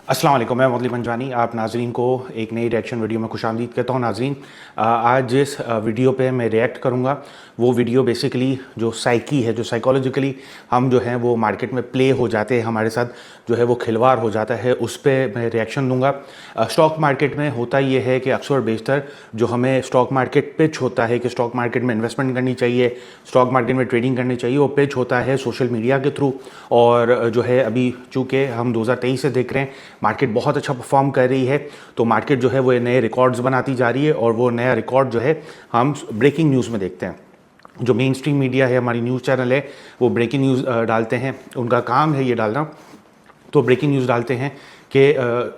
अस्सलाम वालेकुम, मैं मोदली पंजवानी आप नाजरीन को एक नई रिएक्शन वीडियो में खुशामदीद कहता हूँ। नाजरीन, आज जिस वीडियो पे मैं रिएक्ट करूँगा वो वीडियो बेसिकली जो साइकी है, जो साइकोलॉजिकली हम जो हैं वो मार्केट में प्ले हो जाते हैं, हमारे साथ जो है वो खिलवाड़ हो जाता है, उस पर मैं रिएक्शन दूंगा। स्टॉक मार्केट में होता ये है कि अक्सर बेशतर जो हमें स्टॉक मार्केट पिच होता है कि स्टॉक मार्केट में इन्वेस्टमेंट करनी चाहिए, स्टॉक मार्केट में ट्रेडिंग करनी चाहिए, वो पिच होता है सोशल मीडिया के थ्रू। और जो है अभी चूँकि हम 2023 से देख रहे हैं मार्केट बहुत अच्छा परफॉर्म कर रही है, तो मार्केट जो है वो नए रिकॉर्ड्स बनाती जा रही है और वो नया रिकॉर्ड जो है हम ब्रेकिंग न्यूज़ में देखते हैं। जो मेन स्ट्रीम मीडिया है, हमारी न्यूज़ चैनल है, वो ब्रेकिंग न्यूज़ डालते हैं, उनका काम है ये डालना। तो ब्रेकिंग न्यूज़ डालते हैं कि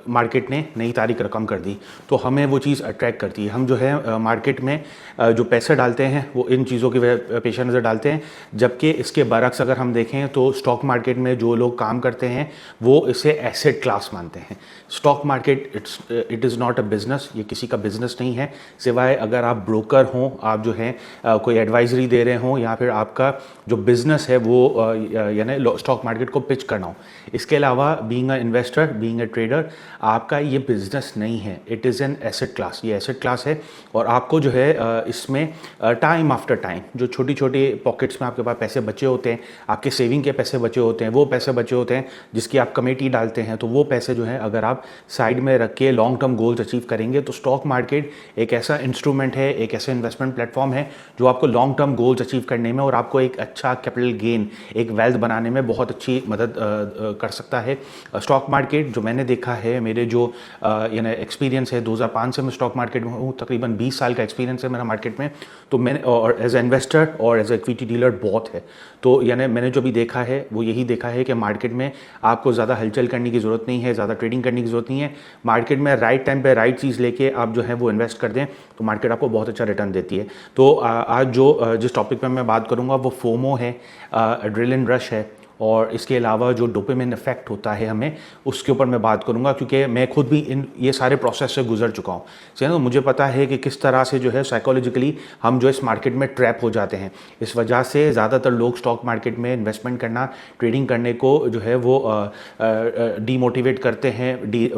मार्केट ने नई तारीख रकम कर दी, तो हमें वो चीज़ अट्रैक्ट करती है। हम जो है मार्केट में जो पैसे डालते हैं वो इन चीज़ों के पेश नज़र डालते हैं, जबकि इसके बरक्स अगर हम देखें तो स्टॉक मार्केट में जो लोग काम करते हैं वो इसे एसेट क्लास मानते हैं। Stock market it is not a business, ये किसी का बिज़नेस नहीं है, सिवाय अगर आप ब्रोकर हों, आप जो हैं कोई एडवाइजरी दे रहे हों, या फिर आपका जो बिज़नेस है वो यानी स्टॉक मार्केट को पिच करना हो। इसके अलावा being a investor, being a trader, आपका ये बिज़नेस नहीं है, it is an asset class, ये एसेट क्लास है। और आपको जो है इसमें टाइम आफ्टर टाइम जो छोटी छोटी पॉकेट्स में आपके पास पैसे बचे होते हैं, आपके सेविंग के पैसे बचे होते हैं, वो पैसे बचे होते हैं जिसकी आप कमेटी डालते हैं, तो वो पैसे जो है अगर आप साइड में रख के लॉन्ग टर्म गोल्स अचीव करेंगे, तो स्टॉक मार्केट एक ऐसा इंस्ट्रूमेंट है, एक ऐसा इन्वेस्टमेंट प्लेटफॉर्म है जो आपको लॉन्ग टर्म गोल्स अचीव करने में और आपको एक अच्छा कैपिटल गेन, एक वेल्थ बनाने में बहुत अच्छी मदद कर सकता है। स्टॉक मार्केट जो मैंने देखा है, मेरे जो यानी एक्सपीरियंस है, 2005 से मैं स्टॉक मार्केट में हूँ, तकरीबन 20 साल का एक्सपीरियंस है मेरा मार्केट में। तो मैंने और एज ए इन्वेस्टर और एज ए इक्विटी डीलर बहुत है, तो यानी मैंने जो भी देखा है वो यही देखा है कि मार्केट में आपको ज़्यादा हलचल करने की ज़रूरत नहीं है, ज़्यादा ट्रेडिंग करने की ज़रूरत नहीं है। मार्केट में राइट टाइम पे राइट चीज़ लेके आप जो है वो इन्वेस्ट कर दें तो मार्केट आपको बहुत अच्छा रिटर्न देती है। तो आज जो जिस टॉपिक पे मैं बात करूँगा वो फोमो है, एड्रेनलिन रश है, और इसके अलावा जो डोपामिन इफेक्ट होता है हमें, उसके ऊपर मैं बात करूंगा, क्योंकि मैं खुद भी ये सारे प्रोसेस से गुजर चुका हूँ। तो मुझे पता है कि किस तरह से जो है साइकोलॉजिकली हम जो इस मार्केट में ट्रैप हो जाते हैं। इस वजह से ज़्यादातर लोग स्टॉक मार्केट में इन्वेस्टमेंट करना, ट्रेडिंग करने को जो है वो डीमोटिवेट करते हैं,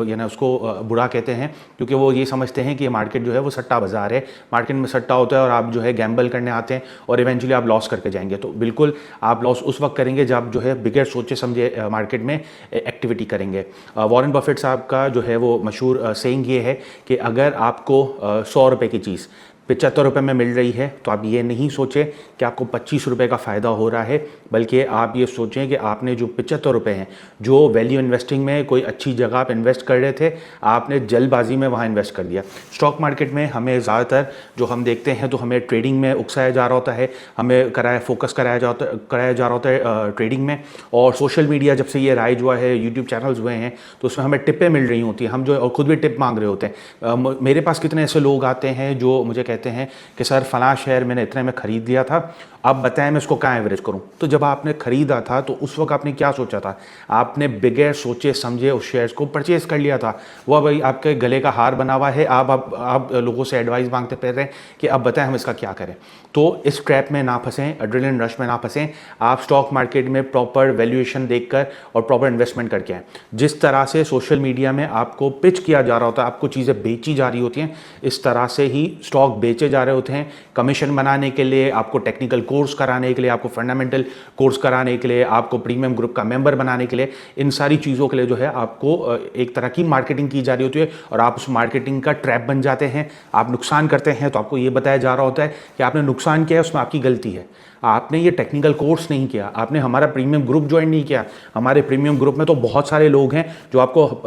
यानी उसको बुरा कहते हैं, क्योंकि वो ये समझते हैं कि ये मार्केट जो है वो सट्टा बाज़ार है, मार्केट में सट्टा होता है और आप जो है गैम्बल करने आते हैं और इवेंचुअली आप लॉस करके जाएंगे। तो बिल्कुल आप लॉस उस वक्त करेंगे जब जो है बिगैर सोचे समझे मार्केट में एक्टिविटी करेंगे। वॉरेन बफेट साहब का जो है वो मशहूर सेइंग ये है कि अगर आपको 100 रुपए की चीज़ 75 रुपये में मिल रही है तो आप ये नहीं सोचें कि आपको 25 रुपये का फ़ायदा हो रहा है, बल्कि आप ये सोचें कि आपने जो 75 रुपये हैं, जो वैल्यू इन्वेस्टिंग में कोई अच्छी जगह आप इन्वेस्ट कर रहे थे, आपने जल्दबाजी में वहाँ इन्वेस्ट कर दिया। स्टॉक मार्केट में हमें ज़्यादातर जो हम देखते हैं तो हमें ट्रेडिंग में उकसाया जा रहा होता है, हमें फोकस कराया जा रहा होता है ट्रेडिंग में। और सोशल मीडिया जब से ये राइज हुआ है, यूट्यूब चैनल्स हुए हैं, तो उसमें हमें टिप्पें मिल रही होती हैं, हम जो और खुद भी टिप मांग रहे होते हैं। मेरे पास कितने ऐसे लोग आते हैं जो मुझे कहते हैं कि सर फलां शेयर मैंने इतने में ख़रीद लिया था, अब बताएं मैं इसको कहाँ एवरेज करूं। तो जब आपने ख़रीदा था तो उस वक्त आपने क्या सोचा था? आपने बगैर सोचे समझे उस शेयर्स को परचेज़ कर लिया था। वो भाई आपके गले का हार बना हुआ है, आप लोगों से एडवाइस मांगते फिर रहे हैं कि अब बताएं हम इसका क्या करें। तो इस ट्रैप में ना फंसें, एड्रेनलिन रश में ना फंसें। आप स्टॉक मार्केट में प्रॉपर वैल्यूएशन देखकर और प्रॉपर इन्वेस्टमेंट करके आएँ। जिस तरह से सोशल मीडिया में आपको पिच किया जा रहा होता है, आपको चीज़ें बेची जा रही होती हैं, इस तरह से ही स्टॉक बेचे जा रहे होते हैं। कमीशन बनाने के लिए, आपको टेक्निकल कोर्स कराने के लिए, आपको फंडामेंटल कोर्स कराने के लिए, आपको प्रीमियम ग्रुप का मेंबर बनाने के लिए, इन सारी चीज़ों के लिए जो है आपको एक तरह की मार्केटिंग की जा रही होती है और आप उस मार्केटिंग का ट्रैप बन जाते हैं। आप नुकसान करते हैं तो आपको ये बताया जा रहा होता है कि आपने नुकसान किया है, उसमें आपकी गलती है, आपने ये टेक्निकल कोर्स नहीं किया, आपने हमारा प्रीमियम ग्रुप ज्वाइन नहीं किया। हमारे प्रीमियम ग्रुप में तो बहुत सारे लोग हैं जो आपको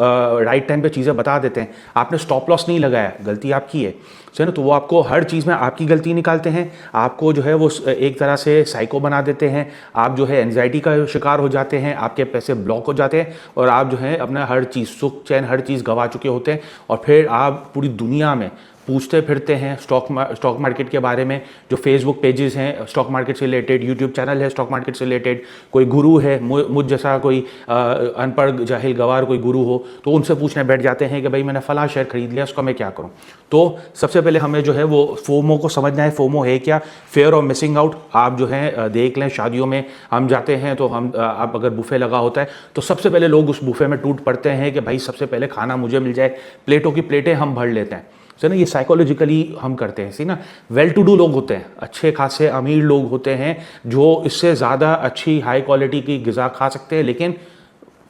राइट टाइम पे चीज़ें बता देते हैं। आपने स्टॉप लॉस नहीं लगाया, गलती आपकी है ना। तो वो आपको हर चीज़ में आपकी गलती निकालते हैं, आपको जो है वो एक तरह से साइको बना देते हैं। आप जो है एंजाइटी का शिकार हो जाते हैं, आपके पैसे ब्लॉक हो जाते हैं और आप जो है अपना हर चीज़, सुख चैन हर चीज़ गंवा चुके होते हैं। और फिर आप पूरी दुनिया में पूछते फिरते हैं स्टॉक मार्केट के बारे में। जो फेसबुक पेजेस हैं स्टॉक मार्केट से रिलेटेड, यूट्यूब चैनल है स्टॉक मार्केट से रिलेटेड, कोई गुरु है मुझ जैसा कोई अनपढ़ जाहिल गवार कोई गुरु हो तो उनसे पूछने बैठ जाते हैं कि भाई मैंने फला शेयर खरीद लिया, उसका मैं क्या करूं। तो सबसे पहले हमें जो है वो फोमो को समझना है। फोमो है क्या? Fair of missing out. आप जो है देख लें, शादियों में हम जाते हैं तो आप अगर बुफे लगा होता है तो सबसे पहले लोग उस बुफे में टूट पड़ते हैं कि भाई सबसे पहले खाना मुझे मिल जाए, प्लेटों की प्लेटें हम भर लेते हैं, सही ना। ये साइकोलॉजिकली हम करते हैं, सही ना। वेल टू डू लोग होते हैं, अच्छे खासे अमीर लोग होते हैं जो इससे ज़्यादा अच्छी हाई क्वालिटी की ग़िज़ा खा सकते हैं, लेकिन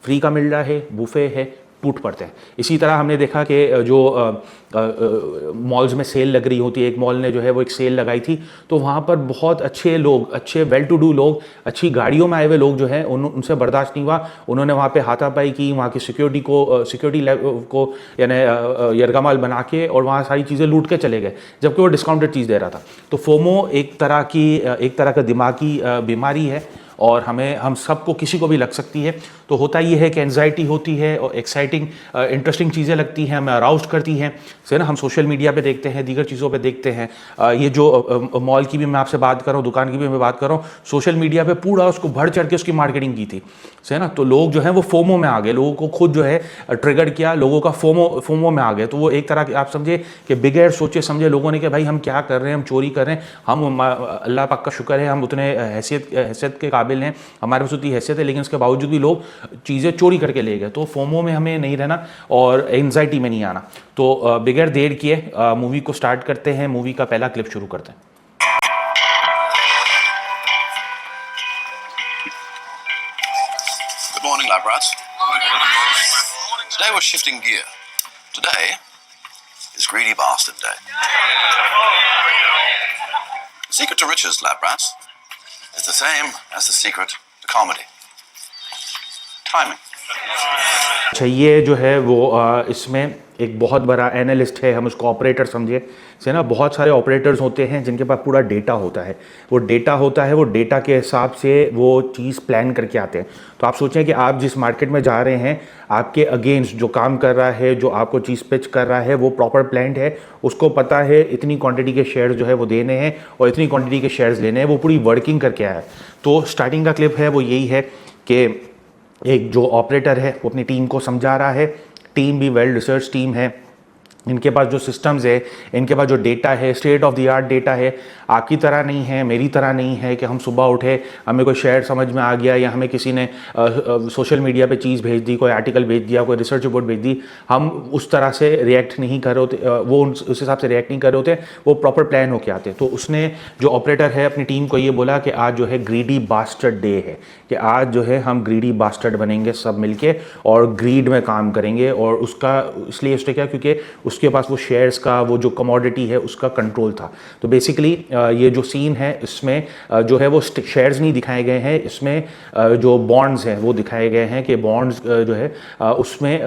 फ्री का मिल रहा है, बुफे है, टूट पड़ते हैं। इसी तरह हमने देखा कि जो मॉल्स में सेल लग रही होती है, एक मॉल ने जो है वो एक सेल लगाई थी तो वहाँ पर बहुत अच्छे लोग, अच्छे वेल टू डू लोग, अच्छी गाड़ियों में आए हुए लोग जो हैं उनसे बर्दाश्त नहीं हुआ, उन्होंने वहाँ पे हाथापाई की, वहाँ की सिक्योरिटी को यानी यरगमाल बना के और वहाँ सारी चीज़ें लूट के चले गए, जबकि वो डिस्काउंटेड चीज़ दे रहा था। तो फोमो एक तरह का दिमागी बीमारी है और हम सबको, किसी को भी लग सकती है। तो होता ये है कि एंजाइटी होती है और एक्साइटिंग इंटरेस्टिंग चीज़ें लगती हैं, हमें अराउज करती हैं, सही ना। हम सोशल मीडिया पे देखते हैं, दीगर चीज़ों पे देखते हैं। ये जो मॉल की भी मैं आपसे बात कर रहा हूँ, दुकान की भी मैं बात कर रहा हूँ, सोशल मीडिया पे पूरा उसको बढ़ चढ़ के उसकी मार्केटिंग की थी, सही ना। तो लोग जो हैं वो फोमो में आ गए, लोगों को खुद जो है ट्रिगर किया, लोगों का फोमो में आ गए। तो वो एक तरह की आप समझे कि बगैर सोचे समझे लोगों ने कि भाई हम क्या कर रहे हैं, हम चोरी कर रहे हैं, हम अल्लाह पाक का शुक्र है हम उतने हैसियत के काबिल हैं, हमारे पास उतनी हैसियत है, लेकिन उसके बावजूद भी लोग चीज़ें चोरी करके ले गए। तो फोमो में हमें नहीं रहना और एंजाइटी में नहीं आना। तो बगैर देर किए मूवी को स्टार्ट करते हैं, मूवी का पहला क्लिप शुरू करते हैं। Good morning, lab rats. Today we're shifting gear. Today is Greedy Bastard Day. The secret to riches, lab rats, is the same as the secret to comedy. Timing. अच्छा, ये जो है वो इसमें एक बहुत बड़ा एनालिस्ट है, हम उसको ऑपरेटर समझे, से ना। बहुत सारे ऑपरेटर्स होते हैं जिनके पास पूरा डेटा होता है, वो डेटा के हिसाब से वो चीज़ प्लान करके आते हैं। तो आप सोचें कि आप जिस मार्केट में जा रहे हैं, आपके अगेंस्ट जो काम कर रहा है, जो आपको चीज़ पिच कर रहा है, वो प्रॉपर प्लान्ड है, उसको पता है इतनी क्वांटिटी के शेयर्स जो है वो देने हैं और इतनी क्वांटिटी के शेयर्स लेने हैं, वो पूरी वर्किंग करके आया है। तो स्टार्टिंग का क्लिप है वो यही है कि एक जो ऑपरेटर है वो अपनी टीम को समझा रहा है, टीम भी वेल रिसर्च टीम है, इनके पास जो सिस्टम्स है, इनके पास जो डेटा है, state of the art data है, आपकी तरह नहीं है, मेरी तरह नहीं है कि हम सुबह उठे, हमें कोई शेयर समझ में आ गया या हमें किसी ने सोशल मीडिया पे चीज़ भेज दी, कोई आर्टिकल भेज दिया, कोई रिसर्च रिपोर्ट भेज दी, हम उस तरह से रिएक्ट नहीं कर रहे होते, वो उस हिसाब से रिएक्ट नहीं कर रहे होते, वो प्रॉपर प्लान होके आते। तो उसने जो ऑपरेटर है अपनी टीम को ये बोला कि आज जो है ग्रीडी बास्टर्ड डे है, कि आज जो है हम ग्रीडी बास्टर्ड बनेंगे सब मिलके और ग्रीड में काम करेंगे। और उसका इसलिए उसने क्या, क्योंकि उसके पास वो शेयर्स का वो जो कमोडिटी है उसका कंट्रोल था। तो बेसिकली ये जो सीन है इसमें जो है वो शेयर्स नहीं दिखाए गए हैं, इसमें जो बॉन्ड्स हैं वो दिखाए गए हैं कि बॉन्ड्स जो है उसमें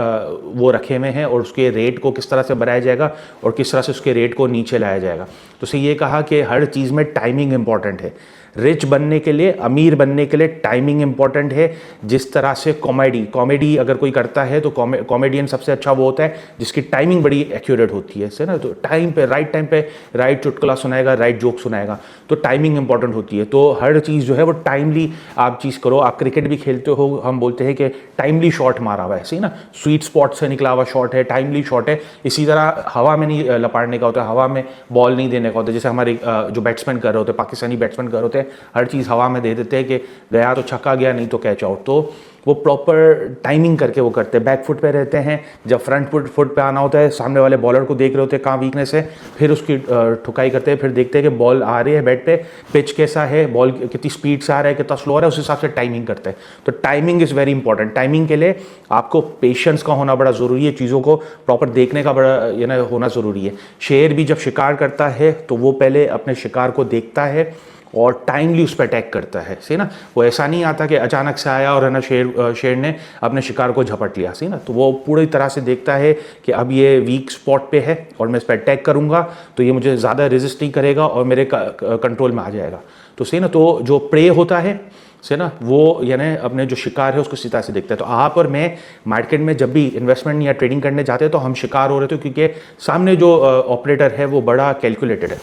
वो रखे हुए हैं और उसके रेट को किस तरह से बढ़ाया जाएगा और किस तरह से उसके रेट को नीचे लाया जाएगा। तो उससे ये कहा कि हर चीज़ में टाइमिंग इंपॉर्टेंट है। रिच बनने के लिए, अमीर बनने के लिए टाइमिंग इंपॉर्टेंट है। जिस तरह से कॉमेडी अगर कोई करता है तो कॉमेडियन सबसे अच्छा वो होता है जिसकी टाइमिंग बड़ी एक्यूरेट होती है ना। तो टाइम पे राइट चुटकुला सुनाएगा, राइट जोक सुनाएगा, तो टाइमिंग इंपॉर्टेंट होती है। तो हर चीज़ जो है वो टाइमली आप चीज़ करो। आप क्रिकेट भी खेलते हो, हम बोलते हैं कि टाइमली शॉट मारा हुआ है, सही ना, स्वीट स्पॉट से निकला हुआ शॉट है, टाइमली शॉट है। इसी तरह हवा में नहीं लपाड़ने का होता है, हवा में बॉल नहीं देने का होता है। जैसे हमारे जो बैट्समैन कर रहे होते हैं, पाकिस्तानी बैट्समैन कर रहे होते हैं, हर चीज़ हवा में दे देते हैं कि गया तो छक्का गया, नहीं तो कैच आउट। तो वो प्रॉपर टाइमिंग करके वो करते हैं। बैक फुट पे रहते हैं, जब फ्रंट फुट पे आना होता है सामने वाले बॉलर को देख रहे होते हैं कहाँ वीकनेस है, फिर उसकी ठुकाई करते हैं, फिर देखते हैं कि बॉल आ रही है बैट पे, पिच कैसा है, बॉल कितनी स्पीड से आ रहा है, कितना स्लो आ रहा है, उस हिसाब से टाइमिंग करते हैं। तो timing is very important. Timing के लिए आपको पेशेंस का होना बड़ा ज़रूरी है, चीज़ों को प्रॉपर देखने का बड़ा होना ज़रूरी है। शेर भी जब शिकार करता है तो वो पहले अपने शिकार को देखता है और टाइमली उस पर अटैक करता है, सही ना। वो ऐसा नहीं आता कि अचानक से आया और है ना शेर ने अपने शिकार को झपट लिया, सही ना। तो वो पूरी तरह से देखता है कि अब ये वीक स्पॉट पे है और मैं इस पर अटैक करूँगा तो ये मुझे ज़्यादा रेजिस्ट नहीं करेगा और मेरे कंट्रोल में आ जाएगा, तो सही ना। तो जो प्रे होता है से ना, वो यानी अपने जो शिकार है उसको इसी तरह से देखता है। तो आप और मैं मार्केट में जब भी इन्वेस्टमेंट या ट्रेडिंग करने जाते हैं तो हम शिकार हो रहे थे, क्योंकि सामने जो ऑपरेटर है वो बड़ा कैलकुलेटेड है।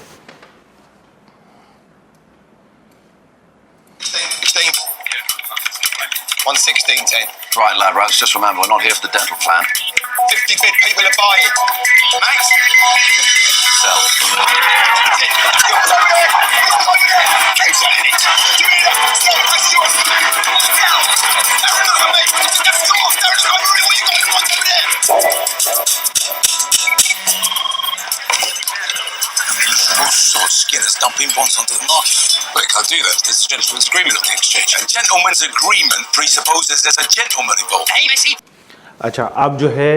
116.10. Right, lad, right. Just remember, we're not here for the dental plan. 50 bid, people are buying. Max? Sell. That's it. Yours over there. Yours over there. Keep selling it. Give it up. Sell. That's yours. Sell. That's another, mate. That's yours. There is no money. What you got? What's over there? All sorts of skinners dumping bonds onto the market. Well, it can't do that. There's a gentleman's agreement on the exchange. A gentleman's agreement presupposes there's a gentleman involved. Hey, Missy. अच्छा, अब जो है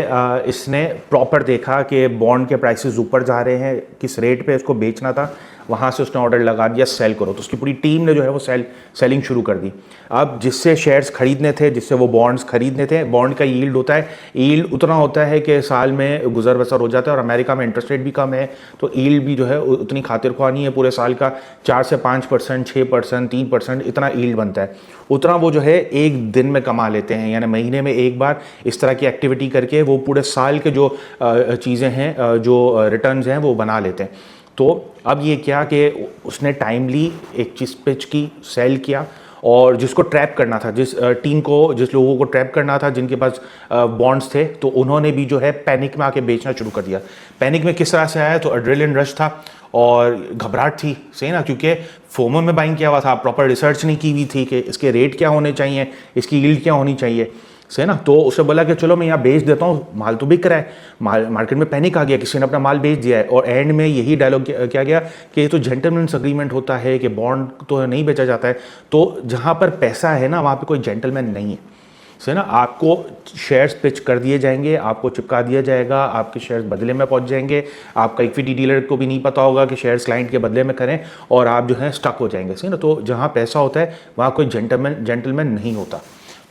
इसने proper देखा कि bond के prices ऊपर जा रहे हैं, किस रेट पे इसको बेचना था, वहाँ से उसने ऑर्डर लगा दिया सेल करो। तो उसकी पूरी टीम ने जो है वो सेलिंग शुरू कर दी। अब जिससे शेयर्स खरीदने थे, जिससे वो बॉन्ड्स खरीदने थे, बॉन्ड का यील्ड होता है, यील्ड उतना होता है कि साल में गुजर बसर हो जाता है, और अमेरिका में इंटरेस्ट रेट भी कम है, तो यील्ड भी जो है उतनी खातिर ख्वानी है, पूरे साल का 4 से 5%, 6%, 3% इतना यील्ड बनता है। उतना वो जो है एक दिन में कमा लेते हैं, यानी महीने में एक बार इस तरह की एक्टिविटी करके वो पूरे साल के जो चीज़ें हैं, जो रिटर्न्स हैं, वो बना लेते हैं। तो अब ये क्या कि उसने टाइमली एक चीज़ पिच की, सेल किया, और जिसको ट्रैप करना था, जिस टीम को, जिस लोगों को ट्रैप करना था, जिनके पास बॉन्ड्स थे, तो उन्होंने भी जो है पैनिक में आके बेचना शुरू कर दिया। पैनिक में किस तरह से आया? तो एड्रेनलिन रश था और घबराहट थी, सही ना, क्योंकि फोमो में बाइंग किया हुआ था, प्रॉपर रिसर्च नहीं की हुई थी कि इसके रेट क्या होने चाहिए, इसकी यील्ड क्या होनी चाहिए, सही ना। तो उसे बोला कि चलो मैं यहाँ बेच देता हूँ, माल तो बिक रहा है, मार्केट में पैनिक आ गया, किसी ने अपना माल बेच दिया है। और एंड में यही डायलॉग क्या गया कि ये तो जेंटलमैन्स अग्रीमेंट होता है कि बॉन्ड तो नहीं बेचा जाता है। तो जहाँ पर पैसा है ना, वहाँ पे कोई जेंटलमैन नहीं है, सही ना। आपको शेयर्स पिच कर दिए जाएंगे, आपको चिपका दिया जाएगा, आपके शेयर्स बदले में पहुँच जाएंगे, आपका इक्विटी डीलर को भी नहीं पता होगा कि शेयर्स क्लाइंट के बदले में करें, और आप जो है स्टक हो जाएंगे, सही ना। तो जहाँ पैसा होता है वहाँ कोई जेंटलमैन नहीं होता।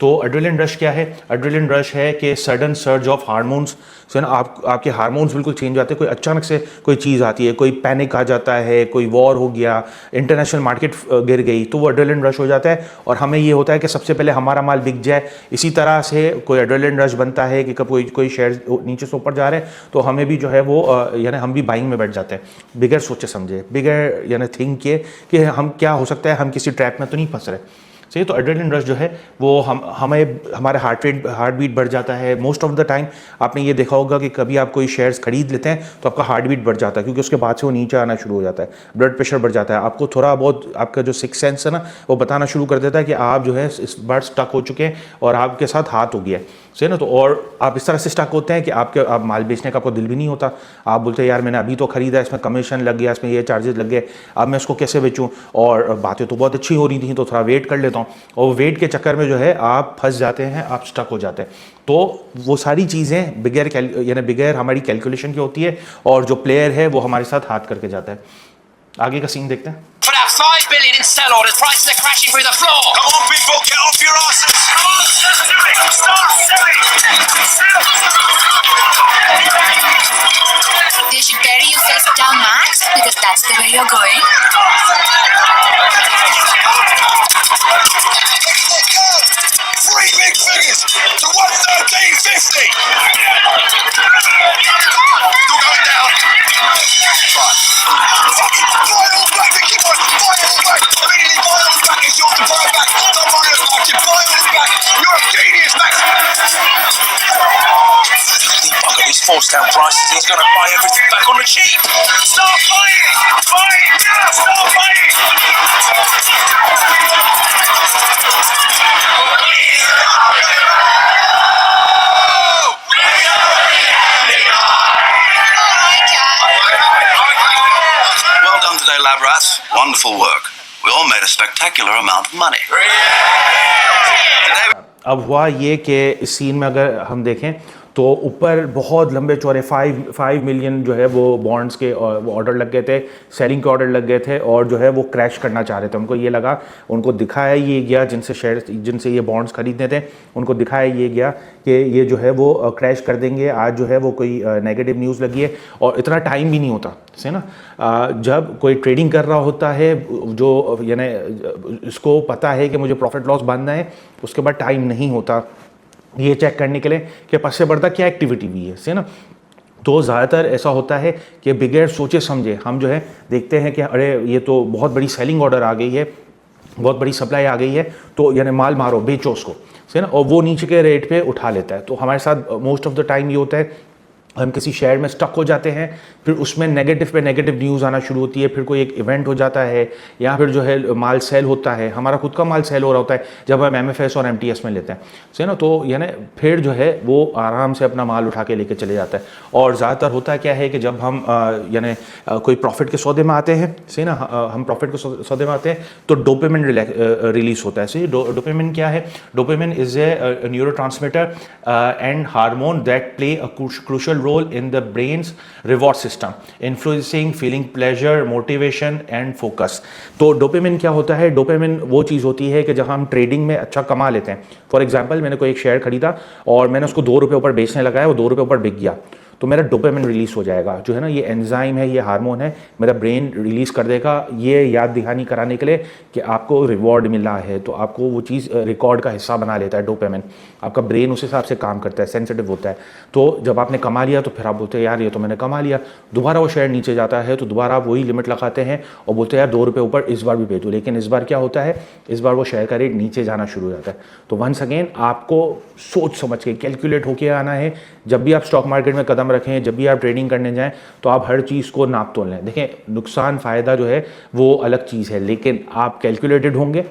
तो एड्रेनलिन रश क्या है? एड्रेनलिन रश है कि सडन सर्ज ऑफ हार्मोन्स, सो ना, आपके हार्मोन्स बिल्कुल चेंज आते हैं। कोई अचानक से कोई चीज़ आती है, कोई पैनिक आ जाता है, कोई वॉर हो गया, इंटरनेशनल मार्केट गिर गई, तो वो एड्रेनलिन रश हो जाता है, और हमें ये होता है कि सबसे पहले हमारा माल बिक जाए। इसी तरह से कोई एड्रेनलिन रश बनता है कि कब कोई शेयर नीचे से ऊपर जा रहे हैं, तो हमें भी जो है वो यानी हम भी बाइंग में बैठ जाते हैं, बिगर सोचे समझे, बिगर यानी थिंक किए कि हम क्या हो सकता है, हम किसी ट्रैप में तो नहीं फंस रहे, सही। तो एड्रेनलिन रश जो है वो हमारे हार्ट बीट बढ़ जाता है। मोस्ट ऑफ द टाइम आपने ये देखा होगा कि कभी आप कोई शेयर्स खरीद लेते हैं तो आपका हार्ट बीट बढ़ जाता है, क्योंकि उसके बाद से वो नीचे आना शुरू हो जाता है, ब्लड प्रेशर बढ़ जाता है। आपको थोड़ा बहुत आपका जो सिक्स सेंस है ना, वो बताना शुरू कर देता है कि आप जो है इस बार स्टक हो चुके हैं और आपके साथ हाथ हो गया है, सही ना। तो और आप इस तरह से स्टक होते हैं कि आप माल बेचने का आपको दिल भी नहीं होता। आप बोलते हैं यार मैंने अभी तो खरीदा, इसमें कमीशन लग गया, इसमें ये चार्जेस लग गए, अब मैं इसको कैसे बेचूं, और बातें तो बहुत अच्छी हो रही थी, तो थोड़ा वेट कर लेता हूँ, और वेट के चक्कर में जो है आप फंस जाते हैं, आप स्टक हो जाते हैं। तो वो सारी चीज़ें बिगैर हमारी कैलकुलेशन की होती है, और जो प्लेयर है वो हमारे साथ हाथ करके जाता है। आगे का सीन देखते हैं। Put out 5 billion in sell orders. Prices are crashing through the floor. Come on, people, get off your asses. Come on, let's do it. Start selling. Sell. You should bury your face down, Max, because that's the way you're going. Let's go. 3 big figures to 113.50. Still going down. Fine. Fucking buy it all back, Mickey Mouse. Buy it all back. Immediately buy it all back. It's yours to buy it back. Don't worry about it. Buy it all back. You're a genius, Max. Bugger, he's forced down prices. He's going to buy everything back on the cheap. Start buying. Buy it now. Start buying. Well done today, lab rats. Wonderful work. We all made a spectacular amount of money. Today अब हुआ ये कि इस scene में अगर हम देखें तो ऊपर बहुत लंबे चौड़े 5 मिलियन जो है वो बॉन्ड्स के वो ऑर्डर लग गए थे, सेलिंग के ऑर्डर लग गए थे, और जो है वो क्रैश करना चाह रहे थे। उनको ये लगा, उनको दिखाया ये गया, जिनसे ये बॉन्ड्स खरीदने थे उनको दिखाया ये गया कि ये जो है वो क्रैश कर देंगे। आज जो है वो कोई नेगेटिव न्यूज़ लगी है, और इतना टाइम भी नहीं होता से ना, जब कोई ट्रेडिंग कर रहा होता है जो यानी इसको पता है कि मुझे प्रॉफिट लॉस बांधना है, उसके बाद टाइम नहीं होता ये चेक करने के लिए कि पश्चिम बढ़ता क्या एक्टिविटी हुई है से ना। तो ज़्यादातर ऐसा होता है कि बगैर सोचे समझे हम जो है देखते हैं कि अरे ये तो बहुत बड़ी सेलिंग ऑर्डर आ गई है, बहुत बड़ी सप्लाई आ गई है, तो यानी माल मारो, बेचो उसको से ना, और वो नीचे के रेट पे उठा लेता है। तो हमारे साथ मोस्ट ऑफ द टाइम ये होता है, हम किसी शेयर में स्टक हो जाते हैं, फिर उसमें नेगेटिव पे नेगेटिव न्यूज़ आना शुरू होती है, फिर कोई एक इवेंट हो जाता है, या फिर जो है माल सेल होता है, हमारा खुद का माल सेल हो रहा होता है जब हम MFS और MTS में लेते हैं से ना, तो यानी फिर जो है वो आराम से अपना माल उठा के लेके चले जाता है। और ज़्यादातर होता है क्या है कि जब हम यानी कोई प्रॉफिट के सौदे में आते हैं से ना, हम प्रॉफिट के सौदे में आते हैं तो डोपामिन रिलीज होता है। से डोपामिन क्या है? Dopamine is a neurotransmitter and hormone that play a crucial role in the brain's reward system, influencing feeling pleasure, motivation and focus। तो डोपामिन क्या होता है? डोपामिन वो चीज़ होती है कि जहाँ हम ट्रेडिंग में अच्छा कमा लेते हैं। फॉर एग्जांपल, मैंने कोई एक शेयर खरीदा और मैंने उसको 2 रुपये ऊपर बेचने लगाया, वो 2 रुपये ऊपर बिक गया, तो मेरा डोपामिन रिलीज हो जाएगा। जो है ना, ये एंजाइम है, ये हार्मोन है, मेरा ब्रेन रिलीज कर देगा ये याद दहानी कराने के लिए कि आपको रिवॉर्ड मिला है, तो आपको वो चीज़ रिकॉर्ड का हिस्सा बना लेता है डोपामिन। आपका ब्रेन उस हिसाब से काम करता है, सेंसिटिव होता है। तो जब आपने कमा लिया तो फिर आप बोलते हैं यार ये तो मैंने कमा लिया, दोबारा वो शेयर नीचे जाता है तो दोबारा आप वही लिमिट लगाते हैं और बोलते हैं यार 2 रुपये ऊपर इस बार भी भेजो। लेकिन इस बार क्या होता है, इस बार वो शेयर का रेट नीचे जाना शुरू हो जाता है। तो वंस अगेन आपको सोच समझ के कैलकुलेट होके आना है। जब भी आप स्टॉक मार्केट में कदम रखें, जब भी आप ट्रेडिंग करने जाएं, तो आप हर चीज़ को नाप तोल लें। देखें, नुकसान फ़ायदा जो है वो अलग चीज़ है, लेकिन आप कैलकुलेटेड होंगे,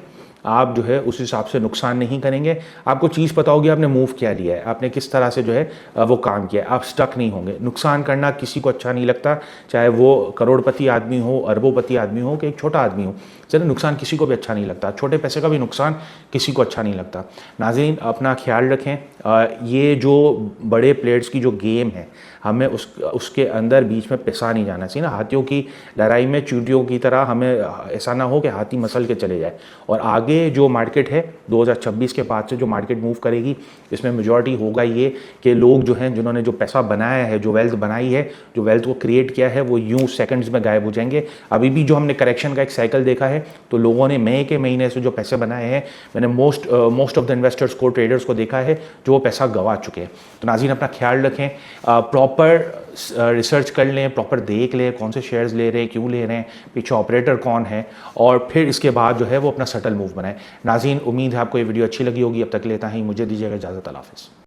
आप जो है उस हिसाब से नुकसान नहीं करेंगे। आपको चीज़ पता होगी आपने मूव क्या लिया है, आपने किस तरह से जो है वो काम किया है, आप स्टक नहीं होंगे। नुकसान करना किसी को अच्छा नहीं लगता, चाहे वो करोड़पति आदमी हो, अरबोपति आदमी हो कि एक छोटा आदमी हो। चलिए, नुकसान किसी को भी अच्छा नहीं लगता, छोटे पैसे का भी नुकसान किसी को अच्छा नहीं लगता। नाज़रीन, अपना ख्याल रखें। ये जो बड़े प्लेयर्स की जो गेम है, हमें उसके अंदर बीच में पिसा नहीं जाना चाहिए ना। हाथियों की लड़ाई में चींटियों की तरह हमें ऐसा ना हो कि हाथी मसल के चले जाए। और आगे जो मार्केट है 2026 के बाद से जो मार्केट मूव करेगी, इसमें मेजॉरिटी होगा ये कि लोग जो हैं, जिन्होंने जो पैसा बनाया है, जो वेल्थ बनाई है, जो वेल्थ को क्रिएट किया है, वो यूँ सेकंड्स में गायब हो जाएंगे। अभी भी जो हमने करेक्शन का एक साइकिल देखा है, तो लोगों ने मई के महीने से जो पैसे बनाए हैं, मैंने मोस्ट ऑफ द इन्वेस्टर्स को, ट्रेडर्स को देखा है जो वो पैसा गंवा चुके हैं। तो नाज़रीन, अपना ख्याल रखें, प्रॉपर रिसर्च कर लें, प्रॉपर देख लें कौन से शेयर्स ले रहे हैं, क्यों ले रहे हैं, पीछे ऑपरेटर कौन है, और फिर इसके बाद जो है वो अपना सटल मूव बनाएं। नाज़रीन, उम्मीद है आपको ये वीडियो अच्छी लगी होगी। अब तक लेता ही मुझे दीजिएगा इजाज़त। अल्लाह हाफ़िज़।